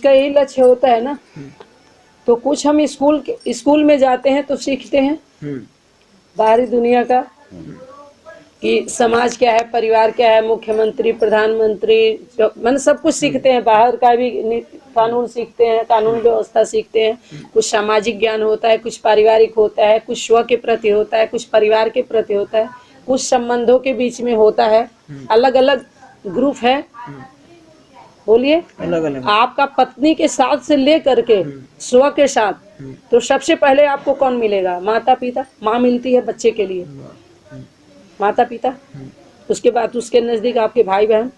का यही लक्ष्य होता है ना। तो कुछ हम स्कूल में जाते हैं तो सीखते हैं बाहरी दुनिया का, कि समाज क्या है, परिवार क्या है, मुख्यमंत्री, प्रधानमंत्री, मतलब सब कुछ सीखते हैं। बाहर का भी कानून सीखते हैं, कानून व्यवस्था सीखते हैं। कुछ सामाजिक ज्ञान होता है, कुछ पारिवारिक होता है, कुछ स्व के प्रति होता है, कुछ परिवार के प्रति होता है, कुछ संबंधों के बीच में होता है। अलग अलग ग्रुप है। बोलिए, अलग अलग आपका पत्नी के साथ से लेकर के स्व के साथ, तो सबसे पहले आपको कौन मिलेगा? माता पिता। माँ मिलती है बच्चे के लिए, माता पिता। उसके बाद उसके नजदीक आपके भाई बहन,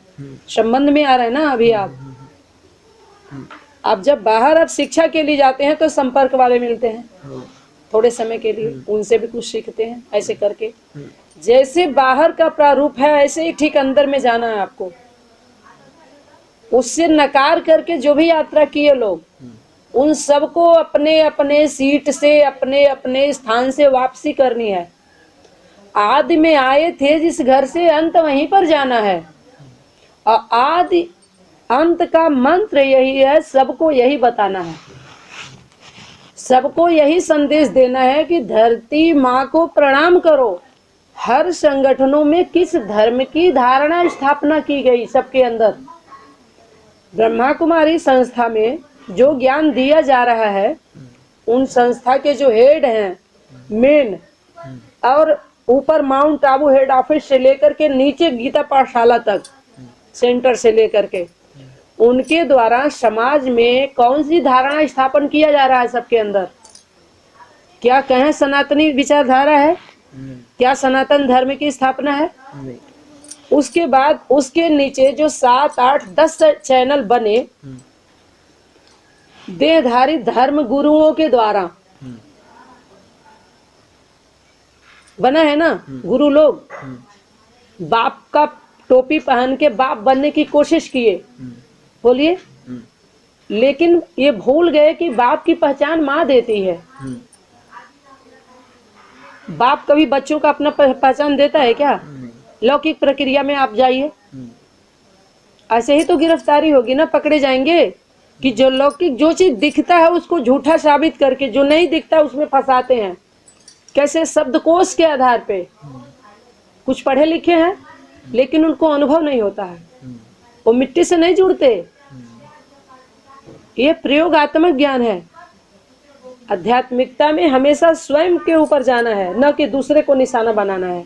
संबंध में आ रहे हैं ना अभी आप। अब जब बाहर आप शिक्षा के लिए जाते हैं तो संपर्क वाले मिलते हैं थोड़े समय के लिए, उनसे भी कुछ सीखते हैं। ऐसे करके जैसे बाहर का प्रारूप है ऐसे ही ठीक अंदर में जाना है आपको। उससे नकार करके जो भी यात्रा किए लोग, उन सबको अपने अपने सीट से, अपने अपने स्थान से वापसी करनी है। आदि में आए थे जिस घर से, अंत वहीं पर जाना है। और आदि अंत का मंत्र यही है, सबको यही बताना है, सबको यही संदेश देना है कि धरती माँ को प्रणाम करो। हर संगठनों में किस धर्म की धारणा स्थापना की गई सबके अंदर। ब्रह्मा कुमारी संस्था में जो ज्ञान दिया जा रहा है, उन संस्था के जो हेड हैं मेन, और ऊपर माउंट आबू हेड ऑफिस से लेकर के नीचे गीता पाठशाला तक, सेंटर से लेकर के, उनके द्वारा समाज में कौन सी धारणा स्थापन किया जा रहा है सबके अंदर? क्या कहें सनातनी विचारधारा है? क्या सनातन धर्म की स्थापना है? उसके बाद उसके नीचे जो 7, 8, 10 चैनल बने देहधारी धर्म गुरुओं के द्वारा, बना है ना। गुरु लोग बाप का टोपी पहन के बाप बनने की कोशिश किए, बोलिए, लेकिन ये भूल गए कि बाप की पहचान माँ देती है। बाप कभी बच्चों का अपना पहचान देता है क्या? लौकिक प्रक्रिया में आप जाइए, ऐसे ही तो गिरफ्तारी होगी ना, पकड़े जाएंगे। कि जो लौकिक जो चीज दिखता है उसको झूठा साबित करके, जो नहीं दिखता उसमें फंसाते हैं। कैसे? शब्दकोश के आधार पे। कुछ पढ़े लिखे हैं लेकिन उनको अनुभव नहीं होता है, वो मिट्टी से नहीं जुड़ते। ये प्रयोगात्मक ज्ञान है। आध्यात्मिकता में हमेशा स्वयं के ऊपर जाना है, न कि दूसरे को निशाना बनाना है।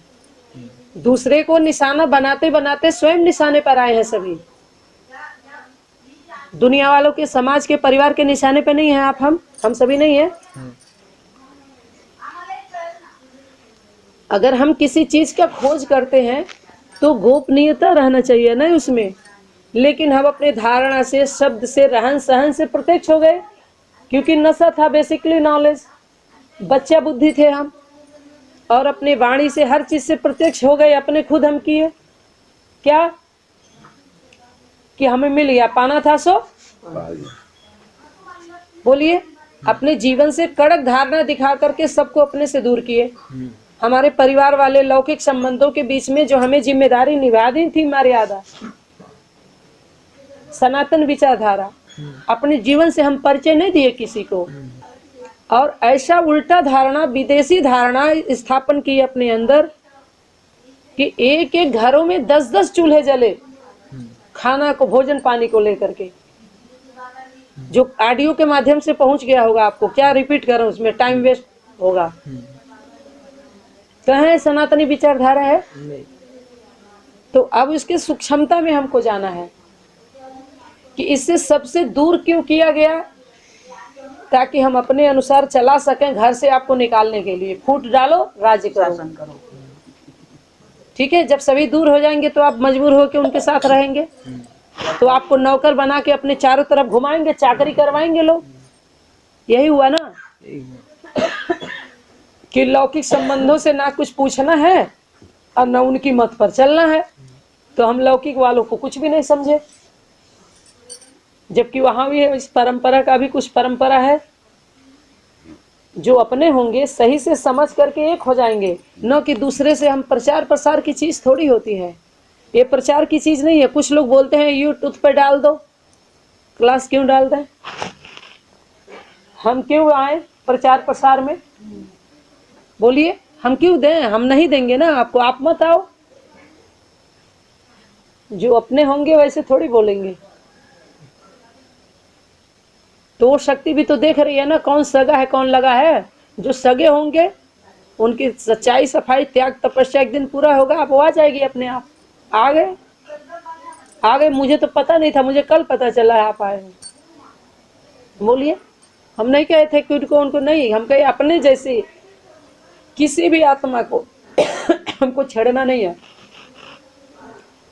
दूसरे को निशाना बनाते बनाते स्वयं निशाने पर आए हैं सभी। दुनिया वालों के, समाज के, परिवार के निशाने पे नहीं है आप, हम सभी नहीं है। अगर हम किसी चीज का खोज करते हैं तो गोपनीयता रहना चाहिए ना उसमें। लेकिन हम अपने धारणा से, शब्द से, रहन सहन से प्रत्यक्ष हो गए, क्योंकि नशा था बेसिकली नॉलेज। बच्चा बुद्धि थे हम, और अपने वाणी से हर चीज से प्रत्यक्ष हो गए। अपने खुद हम किए क्या कि हमें मिल गया, पाना था सो बोलिए। अपने जीवन से कड़क धारणा दिखा करके सबको अपने से दूर किए। हमारे परिवार वाले, लौकिक संबंधों के बीच में जो हमें जिम्मेदारी निभानी थी, मर्यादा, सनातन विचारधारा, अपने जीवन से हम परिचय नहीं दिए किसी को। और ऐसा उल्टा धारणा, विदेशी धारणा स्थापन की अपने अंदर कि एक एक घरों में 10-10 चूल्हे जले, खाना को, भोजन पानी को लेकर के। जो ऑडियो के माध्यम से पहुंच गया होगा आपको, क्या रिपीट करूं, उसमें टाइम वेस्ट होगा। कहें सनातनी विचारधारा है। तो अब इसके सूक्ष्मता में हमको जाना है कि इससे सबसे दूर क्यों किया गया, ताकि हम अपने अनुसार चला सकें। घर से आपको निकालने के लिए, फूट डालो, राज्य करो। ठीक है, जब सभी दूर हो जाएंगे तो आप मजबूर हो के उनके साथ रहेंगे, तो आपको नौकर बना के अपने चारों तरफ घुमाएंगे, चाकरी करवाएंगे लोग। यही हुआ ना कि लौकिक संबंधों से ना कुछ पूछना है और न उनकी मत पर चलना है। तो हम लौकिक वालों को कुछ भी नहीं समझे, जबकि वहां भी इस परंपरा का भी कुछ परंपरा है। जो अपने होंगे सही से समझ करके एक हो जाएंगे, न कि दूसरे से हम प्रचार प्रसार की चीज थोड़ी होती है। ये प्रचार की चीज नहीं है। कुछ लोग बोलते हैं यूट्यूब पे डाल दो, क्लास क्यों डाल दें? हम क्यों आए प्रचार प्रसार में? बोलिए, हम क्यों दें? हम नहीं देंगे ना आपको, आप मत आओ। जो अपने होंगे वैसे थोड़ी बोलेंगे। तो वो शक्ति भी तो देख रही है ना, कौन सगा है कौन लगा है। जो सगे होंगे उनकी सच्चाई सफाई त्याग तपस्या एक दिन पूरा होगा, आप वो आ जाएगी अपने आप। आ गए, आ गए। मुझे तो पता नहीं था, मुझे कल पता चला आप आए हैं। बोलिए, हम नहीं कहे थे कि उनको नहीं, हम कहे अपने जैसे किसी भी आत्मा को हमको छेड़ना नहीं है।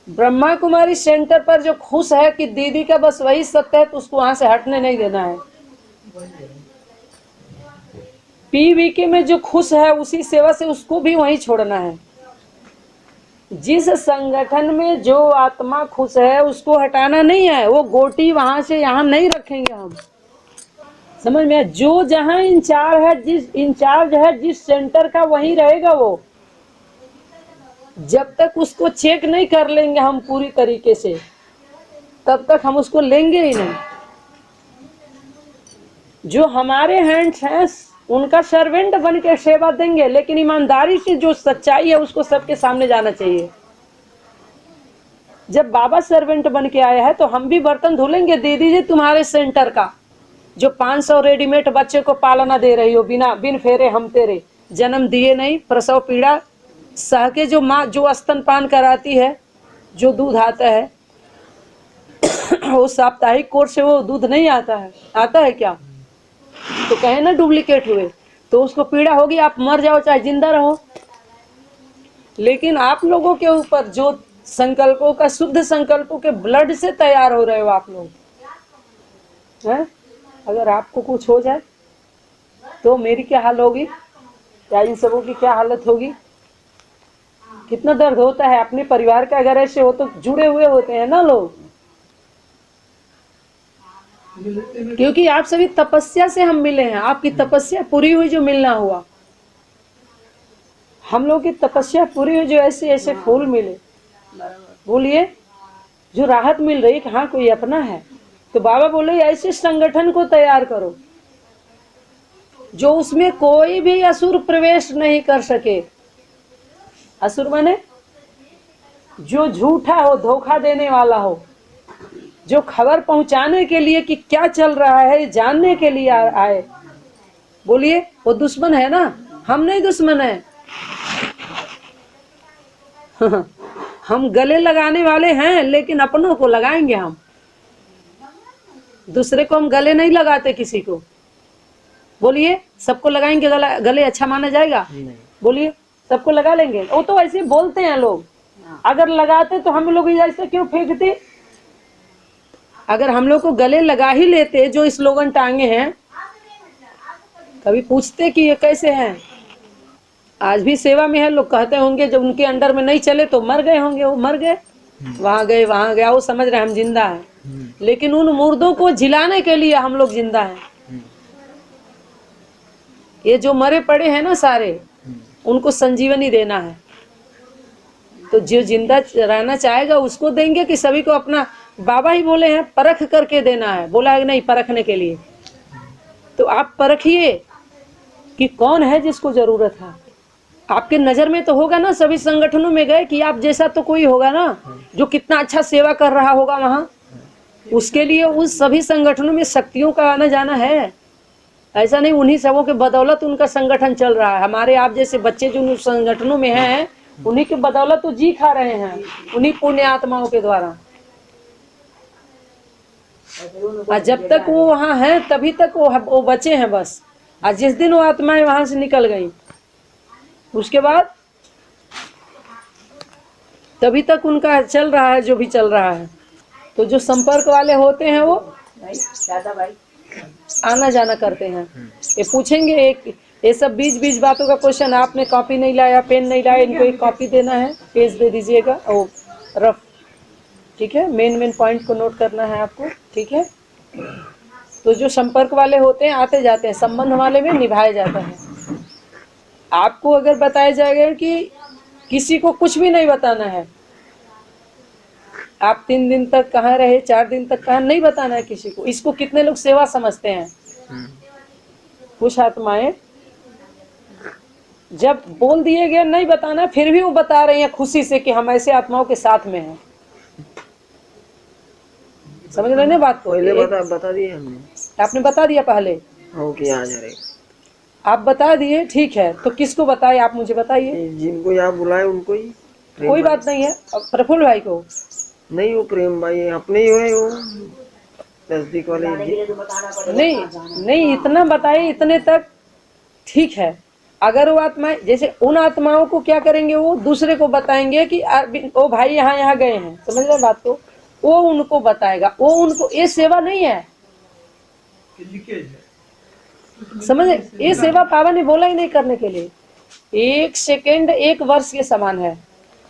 ब्रह्मा कुमारी सेंटर पर जो खुश है कि दीदी का बस वही सत्य है, तो उसको वहां से हटने नहीं देना है। पीवीके में जो खुश है उसी सेवा से उसको भी वहीं छोड़ना है। जिस संगठन में जो आत्मा खुश है उसको हटाना नहीं है। वो गोटी वहां से यहाँ नहीं रखेंगे हम, समझ में? जो जहां इंचार्ज है जिस सेंटर का, वहीं रहेगा वो। जब तक उसको चेक नहीं कर लेंगे हम पूरी तरीके से, तब तक हम उसको लेंगे ही नहीं। जो हमारे हैंड्स हैं उनका सर्वेंट बन के सेवा देंगे, लेकिन ईमानदारी से जो सच्चाई है उसको सबके सामने जाना चाहिए। जब बाबा सर्वेंट बन के आया है तो हम भी बर्तन धुलेंगे। दीदी जी, तुम्हारे सेंटर का जो 500 रेडीमेड बच्चे को पालना दे रही हो, बिन फेरे हम तेरे, जन्म दिए नहीं, प्रसव पीड़ा सह के जो माँ जो स्तनपान कराती है, जो दूध आता है वो साप्ताहिक कोर्स से वो दूध नहीं आता है। आता है क्या? तो कहे ना डुप्लीकेट हुए, तो उसको पीड़ा होगी, आप मर जाओ चाहे जिंदा रहो। लेकिन आप लोगों के ऊपर जो संकल्पों का, शुद्ध संकल्पों के ब्लड से तैयार हो रहे हो आप लोग हैं, अगर आपको कुछ हो जाए तो मेरी क्या हाल होगी, या इन सबों की क्या हालत होगी? कितना दर्द होता है। अपने परिवार का अगर ऐसे हो तो जुड़े हुए होते हैं ना लोग, क्योंकि आप सभी तपस्या से हम मिले हैं। आपकी तपस्या पूरी हुई जो मिलना हुआ, हम लोग की तपस्या पूरी हुई जो ऐसे ऐसे फूल मिले। बोलिए, जो राहत मिल रही कि हाँ कोई अपना है। तो बाबा बोले ऐसे संगठन को तैयार करो जो उसमें कोई भी असुर प्रवेश नहीं कर सके। असुर माने जो झूठा हो, धोखा देने वाला हो, जो खबर पहुंचाने के लिए कि क्या चल रहा है जानने के लिए आए। बोलिए, वो दुश्मन है ना, हम नहीं दुश्मन है। हम गले लगाने वाले हैं, लेकिन अपनों को लगाएंगे हम। दूसरे को हम गले नहीं लगाते किसी को। बोलिए, सबको लगाएंगे गले अच्छा माना जाएगा? बोलिए, सबको लगा लेंगे? वो तो ऐसे बोलते हैं लोग। अगर लगाते तो हम लोग ऐसे क्यों फेंकते? अगर हम लोग को गले लगा ही लेते, जो स्लोगन टांगे हैं, कभी पूछते कि ये कैसे हैं? आज भी सेवा में है, लोग कहते होंगे जब उनके अंडर में नहीं चले तो मर गए होंगे। वो मर गए, वहां गए वहां गया, वो समझ रहे हम जिंदा हैं। लेकिन उन मुर्दों को जिलाने के लिए हम लोग जिंदा हैं। ये जो मरे पड़े हैं ना सारे, उनको संजीवनी देना है। तो जो जिंदा रहना चाहेगा उसको देंगे कि सभी को अपना? बाबा ही बोले हैं परख करके देना है, बोला है नहीं परखने के लिए। तो आप परखिए कि कौन है जिसको जरूरत है। आपके नजर में तो होगा ना, सभी संगठनों में गए कि आप जैसा तो कोई होगा ना जो कितना अच्छा सेवा कर रहा होगा वहां। उसके लिए उस सभी संगठनों में शक्तियों का आना जाना है। ऐसा नहीं उन्हीं सबों के बदौलत उनका संगठन चल रहा है। हमारे आप जैसे बच्चे जो उन संगठनों में हैं, उन्हीं के बदौलत तो जी खा रहे हैं, उन्हीं पुण्य आत्माओं के द्वारा। और जब तक वो वहाँ है तभी तक वो बचे हैं बस। और जिस दिन वो आत्माएं वहां से निकल गई, उसके बाद तभी तक उनका चल रहा है जो भी चल रहा है। तो जो संपर्क वाले होते हैं वो आना जाना करते हैं। ये पूछेंगे एक ये सब बीच बीच बातों का क्वेश्चन, आपने कॉपी नहीं लाया, पेन नहीं लाया, इनको एक कॉपी देना है, पेज दे दीजिएगा। ओ रफ, ठीक है, मेन पॉइंट को नोट करना है आपको, ठीक है। तो जो संपर्क वाले होते हैं आते जाते हैं, संबंध वाले में निभाया जाता है। आपको अगर बताया जाएगा कि किसी को कुछ भी नहीं बताना है, आप 3 दिन तक कहाँ रहे, 4 दिन तक कहाँ, नहीं बताना है किसी को। इसको कितने लोग सेवा समझते हैं। कुछ आत्माएं जब बोल दिए गए नहीं बताना, फिर भी वो बता रही हैं खुशी से कि हम ऐसे आत्माओं के साथ में हैं। समझ रहे ना बात को? पहले बता दिए हमने। आपने बता दिया पहले? ओके, आ जा रहे। आप बता दिए, ठीक है। तो किसको बताए आप मुझे बताइए। जिनको आप बुलाए उनको ही। कोई बात नहीं है। प्रफुल्ल भाई को नहीं, वो प्रेम भाई अपने ही है, वो नजदीक वाले। नहीं इतना बताइए, इतने तक ठीक है। अगर वो आत्माएं जैसे उन आत्माओं को क्या करेंगे, वो दूसरे को बताएंगे कि ओ भाई यहाँ गए हैं। समझ रहे बात को? वो उनको बताएगा, वो उनको, ये सेवा नहीं है। समझ, ये सेवा पावन ने बोला ही नहीं करने के लिए। 1 सेकेंड 1 वर्ष के समान है।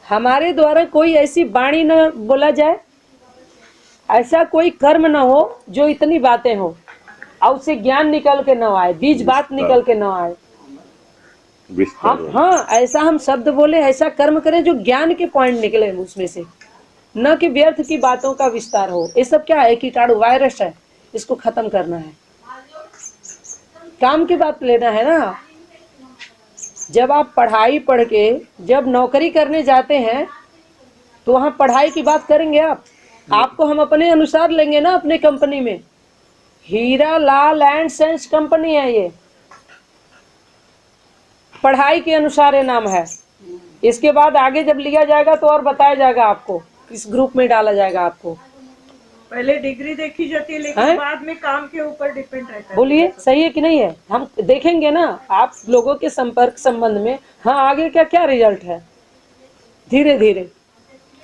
हमारे द्वारा कोई ऐसी वाणी न बोला जाए, ऐसा कोई कर्म न हो जो इतनी बातें हो और उससे ज्ञान निकल के न आए, बीज बात निकल के न आए। हम हाँ, ऐसा हम शब्द बोले, ऐसा कर्म करें जो ज्ञान के पॉइंट निकले उसमें से, न कि व्यर्थ की बातों का विस्तार हो। ये सब क्या है, कीटाणु वायरस है, इसको खत्म करना है। काम की बात लेना है ना। जब आप पढ़ाई पढ़ के जब नौकरी करने जाते हैं तो वहां पढ़ाई की बात करेंगे आप। आपको हम अपने अनुसार लेंगे ना। अपने कंपनी में Hira Lal and sense company है, ये पढ़ाई के अनुसार ये नाम है। इसके बाद आगे जब लिया जाएगा तो और बताया जाएगा आपको, किस ग्रुप में डाला जाएगा आपको। पहले डिग्री देखी जाती है, लेकिन बाद में काम के ऊपर डिपेंड रहता है। बोलिए सही है कि नहीं है? हम देखेंगे ना आप लोगों के संपर्क संबंध में, हाँ आगे क्या क्या रिजल्ट है, धीरे धीरे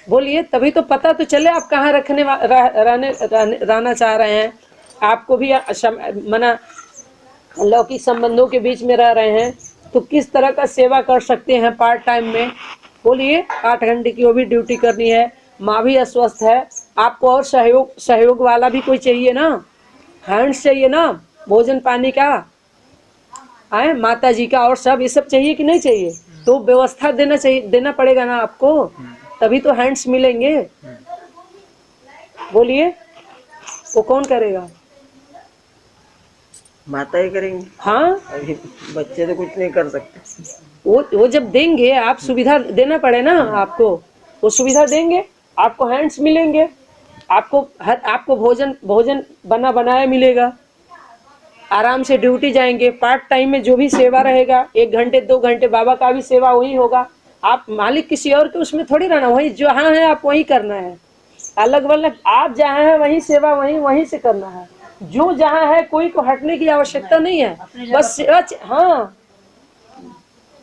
बोलिए, तभी तो पता तो चले आप कहाँ रहना चाह रहे हैं। आपको भी मना लौकिक संबंधों के बीच में रह रहे हैं तो किस तरह का सेवा कर सकते हैं पार्ट टाइम में। बोलिए 8 घंटे की वो भी ड्यूटी करनी है, माँ भी अस्वस्थ है, आपको और सहयोग वाला भी कोई चाहिए ना, हैंड्स चाहिए ना, भोजन पानी का आए, माता जी का और सब, ये सब चाहिए कि नहीं चाहिए? तो व्यवस्था देना पड़ेगा ना आपको, तभी तो हैंड्स मिलेंगे। बोलिए वो कौन करेगा? माता ही करेंगे। हाँ, अभी बच्चे तो कुछ नहीं कर सकते। वो जब देंगे, आप सुविधा देना पड़े ना आपको, वो सुविधा देंगे, आपको हैंड्स मिलेंगे, आपको भोजन बना बनाया मिलेगा, आराम से ड्यूटी जाएंगे। पार्ट टाइम में जो भी सेवा रहेगा, 1 घंटे 2 घंटे बाबा का भी सेवा वही होगा। आप मालिक किसी और के उसमें थोड़ी रहना, वही जहाँ है आप वही करना है। अलग अलग आप जहाँ है वही सेवा वहीं से करना है। जो जहाँ है कोई को हटने की आवश्यकता नहीं है, बस हाँ,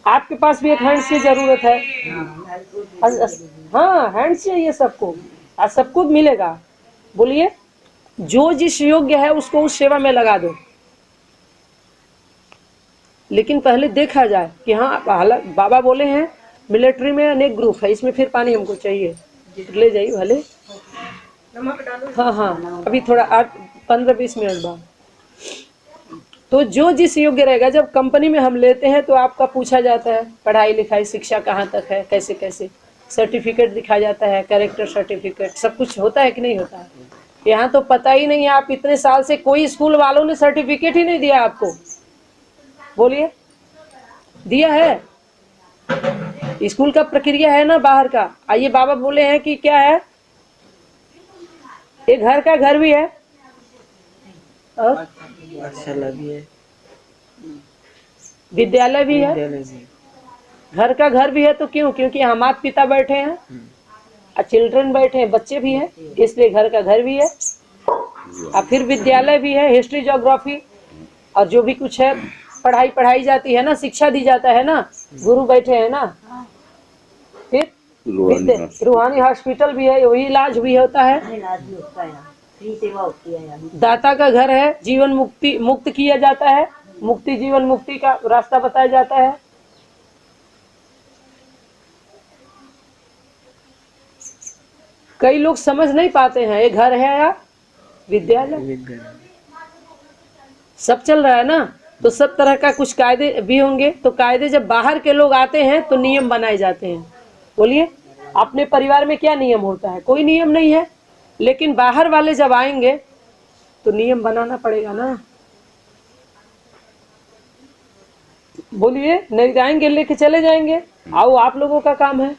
आपके पास भी एक हैंड्स की जरूरत है। हाँ, हैंड्स चाहिए सबको, आज सबको मिलेगा। बोलिए जो जिस योग्य है उसको उस सेवा में लगा दो, लेकिन पहले देखा जाए कि हाँ, बाबा बोले हैं मिलिट्री में अनेक ग्रुप है, इसमें फिर पानी हमको चाहिए, ले जाइए भले। हाँ हाँ, अभी थोड़ा 15-20 मिनट बाद। तो जो जिस योग्य रहेगा, जब कंपनी में हम लेते हैं तो आपका पूछा जाता है पढ़ाई लिखाई शिक्षा कहाँ तक है, कैसे कैसे, सर्टिफिकेट दिखाया जाता है, कैरेक्टर सर्टिफिकेट, सब कुछ होता है कि नहीं होता है? यहाँ तो पता ही नहीं है, आप इतने साल से कोई स्कूल वालों ने सर्टिफिकेट ही नहीं दिया आपको। बोलिए दिया है? स्कूल का प्रक्रिया है ना बाहर का। आइए बाबा बोले हैं कि क्या है, ये घर का घर भी है और पाठशाला भी है, विद्यालय भी है, घर का घर भी है। तो क्यों? क्योंकि यहाँ माता पिता बैठे हैं और चिल्ड्रन बैठे हैं, बच्चे भी हैं, इसलिए घर का घर भी है। और फिर विद्यालय भी है, हिस्ट्री ज्योग्राफी और जो भी कुछ है पढ़ाई जाती है ना, शिक्षा दी जाता है ना, गुरु बैठे हैं ना। फिर रूहानी हॉस्पिटल भी है, वही इलाज भी होता है, फ्री सेवा होती है। दाता का घर है, जीवन मुक्त किया जाता है, मुक्ति जीवन मुक्ति का रास्ता बताया जाता है। कई लोग समझ नहीं पाते हैं ये घर है या विद्यालय, सब चल रहा है ना। तो सब तरह का कुछ कायदे भी होंगे, तो कायदे जब बाहर के लोग आते हैं तो नियम बनाए जाते हैं। बोलिए अपने परिवार में क्या नियम होता है? कोई नियम नहीं है। लेकिन बाहर वाले जब आएंगे तो नियम बनाना पड़ेगा ना। बोलिए, नहीं जाएंगे लेके चले जाएंगे। आओ, आप लोगों का काम है।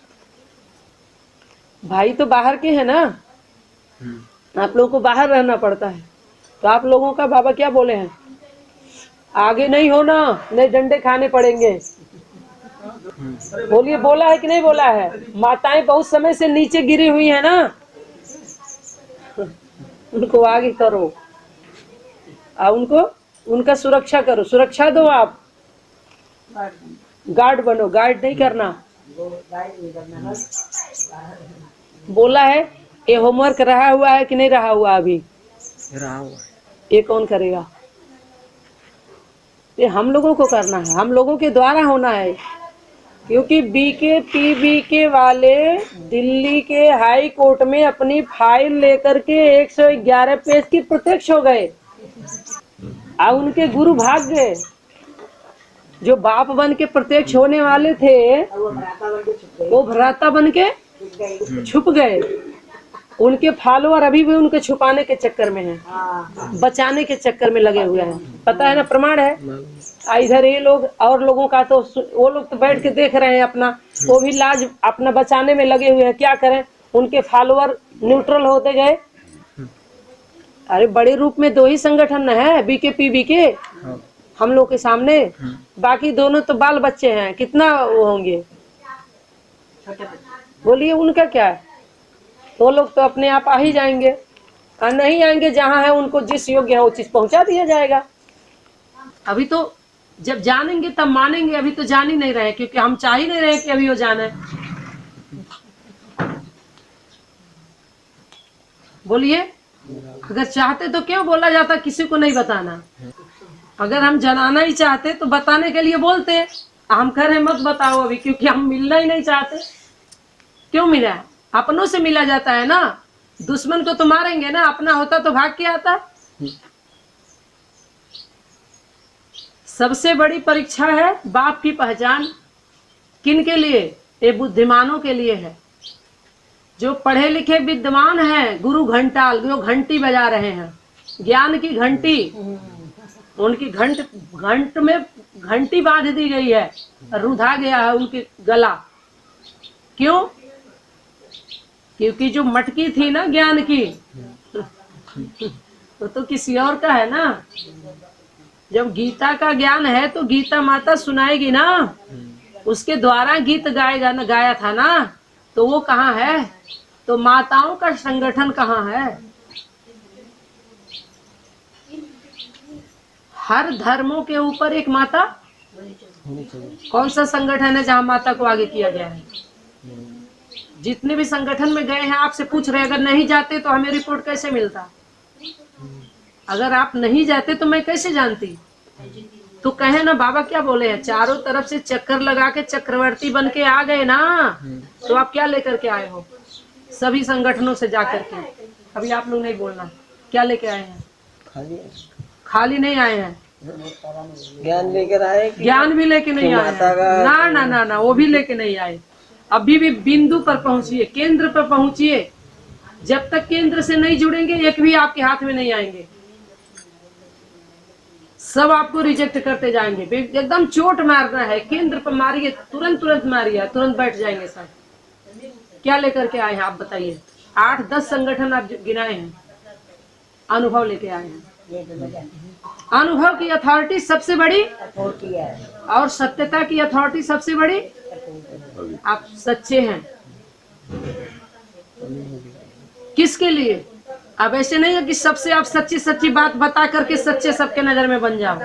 भाई तो बाहर के हैं ना, आप लोगों को बाहर रहना पड़ता है। तो आप लोगों का बाबा क्या बोले हैं? आगे नहीं होना, नहीं डंडे खाने पड़ेंगे। बोलिए, बोला है कि नहीं बोला है? माताएं बहुत समय से नीचे गिरी हुई है ना, उनको आगे करो, उनको उनका सुरक्षा करो, सुरक्षा दो। आप गार्ड बनो, गार्ड नहीं करना। बोला है ये होमवर्क रहा हुआ है कि नहीं रहा हुआ? अभी रहा हुआ है। ये कौन करेगा? ये हम लोगों को करना है, हम लोगों के द्वारा होना है। क्योंकि BKPBK वाले दिल्ली के हाई कोर्ट में अपनी फाइल लेकर के 111 पेज की प्रत्यक्ष हो गए और उनके गुरु भाग गए। जो बाप बन के प्रत्यक्ष होने वाले थे वो भ्राता बन के छुप गए। उनके फॉलोअर अभी भी उनके छुपाने के चक्कर में हैं, बचाने के चक्कर में लगे हुए हैं। पता है ना, प्रमाण है। इधर ये लोग और लोगों का तो वो लोग तो बैठ के देख रहे हैं अपना, वो भी लाज अपना बचाने में लगे हुए हैं। क्या करें, उनके फॉलोअर न्यूट्रल होते गए। अरे बड़े रूप में 2 ही संगठन है, BKPBK हम लोग के सामने, बाकी दोनों तो बाल बच्चे हैं। कितना वो होंगे? बोलिए, उनका क्या है? वो लोग तो अपने आप आ ही जाएंगे, और नहीं आएंगे जहाँ है उनको जिस योग्य है वो चीज पहुंचा दिया जाएगा। अभी तो जब जानेंगे तब मानेंगे, अभी तो जान ही नहीं रहे, क्योंकि हम चाह ही नहीं रहे कि अभी वो जाने। बोलिए, अगर चाहते तो क्यों बोला जाता किसी को नहीं बताना? अगर हम जनाना ही चाहते तो बताने के लिए बोलते। हम कह रहे मत बताओ अभी, क्योंकि हम मिलना ही नहीं चाहते। क्यों मिला? अपनों से मिला जाता है ना। दुश्मन को तो मारेंगे ना, अपना होता तो भाग के आता। सबसे बड़ी परीक्षा है बाप की पहचान। किन के लिए? ये बुद्धिमानों के लिए है। जो पढ़े लिखे विद्वान हैं, गुरु घंटाल, जो घंटी बजा रहे हैं, ज्ञान की घंटी, उनकी घंट में घंटी बांध दी गई है, रुधा गया है उनकी गला। क्यों? क्योंकि जो मटकी थी ना ज्ञान की, तो किसी और का है ना। जब गीता का ज्ञान है तो गीता माता सुनाएगी ना, उसके द्वारा गीत गाएगा ना, गाया था ना। तो वो कहाँ है? तो माताओं का संगठन कहाँ है? हर धर्मों के ऊपर एक माता। कौन सा संगठन है जहाँ माता को आगे किया गया है? जितने भी संगठन में गए हैं आपसे पूछ रहे, अगर नहीं जाते तो हमें रिपोर्ट कैसे मिलता? अगर आप नहीं जाते तो मैं कैसे जानती? तो कहे ना, बाबा क्या बोले हैं, चारों तरफ से चक्कर लगा के चक्रवर्ती बन के आ गए ना। तो आप क्या लेकर के आए हो? सभी संगठनों से जाकर के। अभी आप लोग नहीं बोलना, क्या लेके आए हैं? खाली नहीं आए हैं, ज्ञान लेकर आए। ज्ञान भी लेके नहीं आए हैं। ना ना ना ना, वो भी लेके नहीं आए। अभी भी बिंदु पर पहुंचिए, केंद्र पर पहुंचिए। जब तक केंद्र से नहीं जुड़ेंगे, एक भी आपके हाथ में नहीं आएंगे। सब आपको रिजेक्ट करते जाएंगे। एकदम चोट मारना है, केंद्र पर मारिए, तुरंत मारिए, तुरंत बैठ जाएंगे सब। क्या लेकर के आए हैं आप बताइए? 8-10 संगठन आप गिनाए हैं, अनुभव लेके आए हैं। अनुभव की अथॉरिटी सबसे बड़ी और सत्यता की अथॉरिटी सबसे बड़ी। आप सच्चे हैं किसके लिए? अब ऐसे नहीं है कि सबसे आप सच्ची बात बता करके सच्चे सबके नजर में बन जाओ।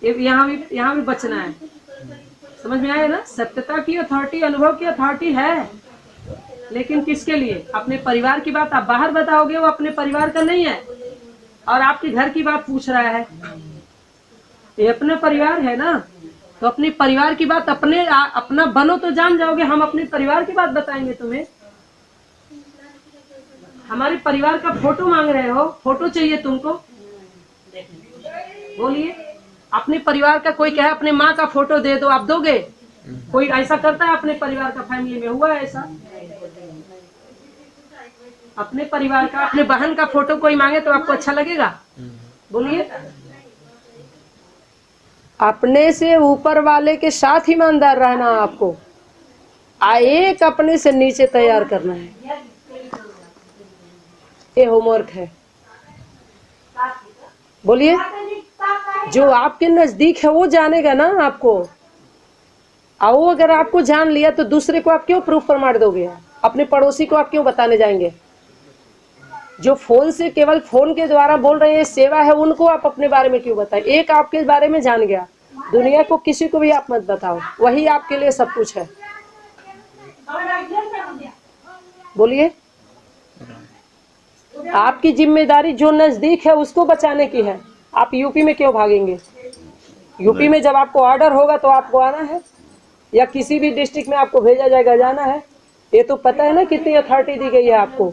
यहाँ भी बचना है। समझ में आया ना? सत्यता की अथॉरिटी, अनुभव की अथॉरिटी है, लेकिन किसके लिए? अपने परिवार की बात आप बाहर बताओगे, वो अपने परिवार का नहीं है, और आपके घर की बात पूछ रहा है। ये अपना परिवार है ना, तो अपने परिवार की बात अपना बनो तो जान जाओगे। हम अपने परिवार की बात बताएंगे तुम्हें। हमारे परिवार का फोटो मांग रहे हो, फोटो चाहिए तुमको? बोलिए, अपने परिवार का कोई कहे अपने माँ का फोटो दे दो, आप दोगे? कोई ऐसा करता है अपने परिवार का, फैमिली में हुआ है ऐसा? अपने परिवार का, अपने बहन का फोटो कोई मांगे तो आपको अच्छा लगेगा? बोलिए। अपने से ऊपर वाले के साथ ईमानदार रहना आपको, एक अपने से नीचे तैयार करना है। ये होमवर्क है। बोलिए। जो आपके नजदीक है वो जानेगा ना आपको, और वो अगर आपको जान लिया तो दूसरे को आप क्यों प्रूफ प्रमाण दोगे? अपने पड़ोसी को आप क्यों बताने जाएंगे? जो फोन से, केवल फोन के द्वारा बोल रहे हैं सेवा है, उनको आप अपने बारे में क्यों बताएं? एक आपके बारे में जान गया, दुनिया को किसी को भी आप मत बताओ, वही आपके लिए सब कुछ है। बोलिए। आपकी जिम्मेदारी जो नजदीक है उसको बचाने की है। आप यूपी में क्यों भागेंगे? यूपी में जब आपको ऑर्डर होगा तो आपको आना है, या किसी भी डिस्ट्रिक्ट में आपको भेजा जाएगा, जाना है। ये तो पता है ना कितनी अथॉरिटी दी गई है आपको।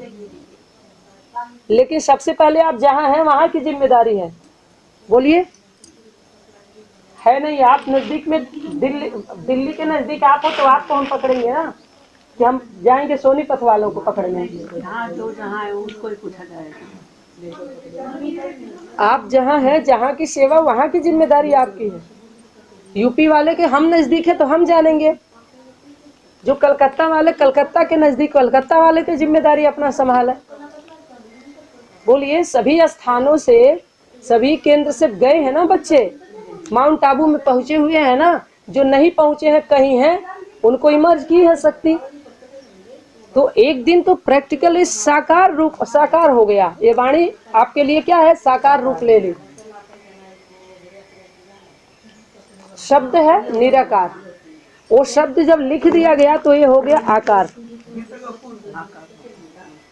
लेकिन सबसे पहले आप जहाँ हैं वहाँ की जिम्मेदारी है। बोलिए। है नहीं? आप नजदीक में, दिल्ली के नजदीक आप हो तो आपको हम पकड़ेंगे ना, कि हम जाएंगे सोनीपत वालों को पकड़ने? जो जहाँ है उसको ही पूछा जाएगा। आप जहाँ हैं, जहाँ की सेवा, वहाँ की जिम्मेदारी आपकी है। यूपी वाले के हम नजदीक है तो हम जानेंगे, जो कलकत्ता वाले कलकत्ता के नजदीक, कलकत्ता वाले की जिम्मेदारी अपना संभाले। बोलिए। सभी स्थानों से, सभी केंद्र से गए हैं ना बच्चे, माउंट आबू में पहुंचे हुए हैं ना। जो नहीं पहुंचे हैं, कहीं हैं, उनको इमर्ज की है शक्ति। तो एक दिन तो प्रैक्टिकली साकार रूप, साकार हो गया। ये वाणी आपके लिए क्या है? साकार रूप ले ली। शब्द है निराकार, वो शब्द जब लिख दिया गया तो ये हो गया आकार।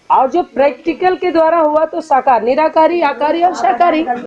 और जो प्रैक्टिकल के द्वारा हुआ तो साकार, निराकारी, आकारी और साकारी।